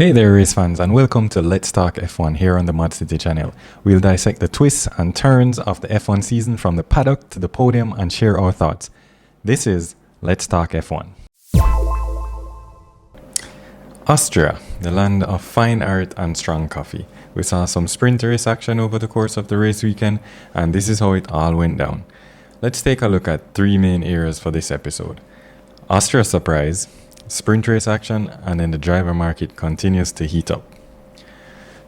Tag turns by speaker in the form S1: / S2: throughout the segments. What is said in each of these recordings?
S1: Hey there race fans and welcome to Let's Talk F1 here on the ModzCity channel. We'll dissect the twists and turns of the F1 season from the paddock to the podium and share our thoughts. This is Let's Talk F1. Austria, the land of fine art and strong coffee. We saw some sprint race action over the course of the race weekend and this is how it all went down. Let's take a look at three main areas for this episode. Austria surprise, sprint race action, and then the driver market continues to heat up.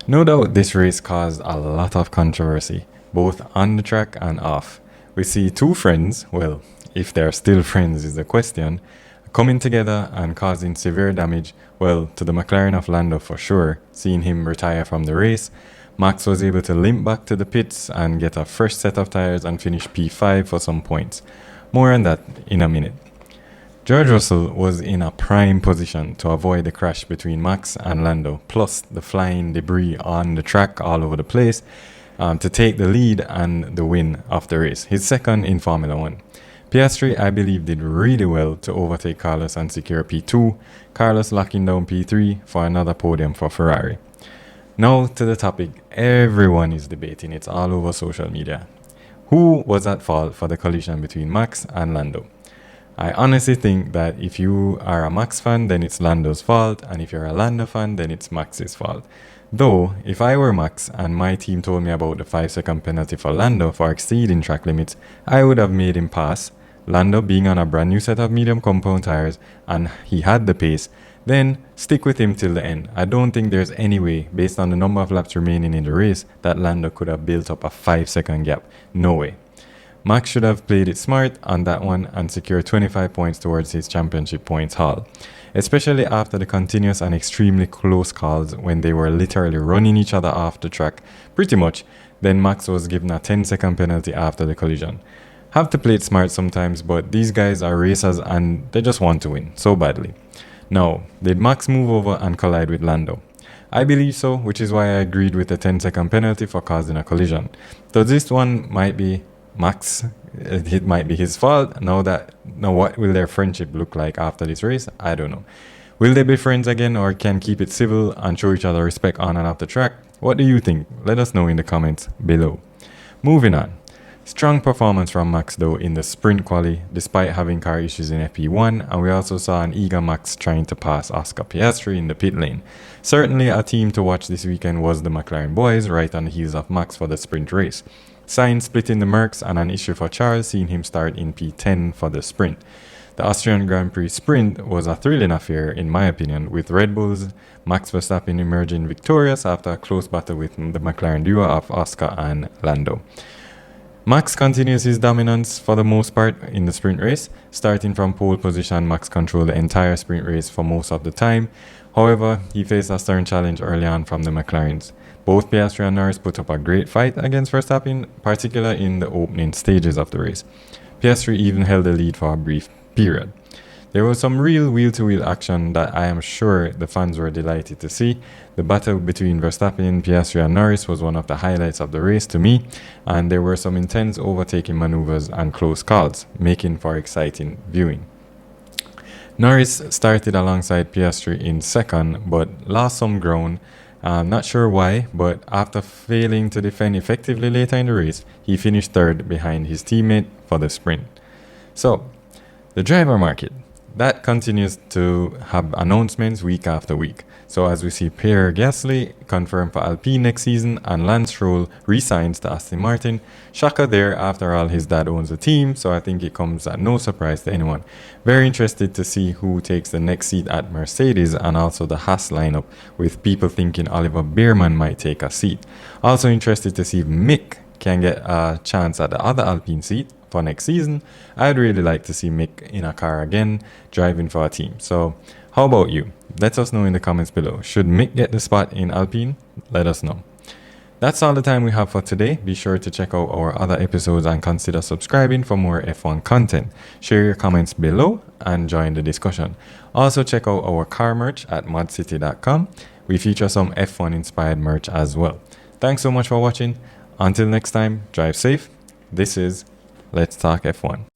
S1: No doubt this race caused a lot of controversy, both on the track and off. We see two friends, well, if they're still friends is the question, coming together and causing severe damage, well, to the McLaren of Lando for sure, seeing him retire from the race. Max was able to limp back to the pits and get a fresh set of tires and finish P5 for some points. More on that in a minute. George Russell was in a prime position to avoid the crash between Max and Lando, plus the flying debris on the track all over the place, to take the lead and the win of the race, his second in Formula 1. Piastri, I believe, did really well to overtake Carlos and secure P2, Carlos locking down P3 for another podium for Ferrari. Now to the topic everyone is debating, it's all over social media. Who was at fault for the collision between Max and Lando? I honestly think that if you are a Max fan, then it's Lando's fault, and if you're a Lando fan, then it's Max's fault. Though, if I were Max and my team told me about the 5-second penalty for Lando for exceeding track limits, I would have made him pass. Lando being on a brand new set of medium compound tires and he had the pace, then stick with him till the end. I don't think there's any way, based on the number of laps remaining in the race, that Lando could have built up a 5-second gap. No way. Max should have played it smart on that one and secured 25 points towards his championship points haul, especially after the continuous and extremely close calls when they were literally running each other off the track pretty much. Then Max was given a 10-second penalty after the collision. Have to play it smart sometimes, but these guys are racers and they just want to win so badly. Now, did Max move over and collide with Lando? I believe so, which is why I agreed with the 10-second penalty for causing a collision. So this one might be Max, it might be his fault. Now what will their friendship look like after this race? I don't know. Will they be friends again or can keep it civil and show each other respect on and off the track? What do you think? Let us know in the comments below. Moving on. Strong performance from Max though in the sprint quali despite having car issues in EP1, and we also saw an eager Max trying to pass Oscar Piastri in the pit lane. Certainly a team to watch this weekend was the McLaren boys, right on the heels of Max for the sprint race. Sainz splitting the Mercs and an issue for Charles, seeing him start in P10 for the sprint. The Austrian Grand Prix sprint was a thrilling affair in my opinion, with Red Bull's Max Verstappen emerging victorious after a close battle with the McLaren duo of Oscar and Lando. Max continues his dominance for the most part in the sprint race. Starting from pole position, Max controlled the entire sprint race for most of the time. However, he faced a stern challenge early on from the McLarens. Both Piastri and Norris put up a great fight against Verstappen, particularly in the opening stages of the race. Piastri even held the lead for a brief period. There was some real wheel-to-wheel action that I am sure the fans were delighted to see. The battle between Verstappen, Piastri and Norris was one of the highlights of the race to me, and there were some intense overtaking maneuvers and close calls, making for exciting viewing. Norris started alongside Piastri in second, but lost some ground. Not sure why, but after failing to defend effectively later in the race, he finished third behind his teammate for the sprint. So, the driver market. That continues to have announcements week after week. So as we see Pierre Gasly confirmed for Alpine next season and Lance Stroll re-signs to Aston Martin. Shocker there, after all his dad owns the team, so I think it comes at no surprise to anyone. Very interested to see who takes the next seat at Mercedes and also the Haas lineup, with people thinking Oliver Bearman might take a seat. Also interested to see if Mick can get a chance at the other Alpine seat for next season. I'd really like to see Mick in a car again, driving for a team. So how about you? Let us know in the comments below. Should Mick get the spot in Alpine? Let us know. That's all the time we have for today. Be sure to check out our other episodes and consider subscribing for more F1 content. Share your comments below and join the discussion. Also check out our car merch at ModzCity.com. We feature some F1 inspired merch as well. Thanks so much for watching. Until next time, drive safe. This is Let's Talk F1.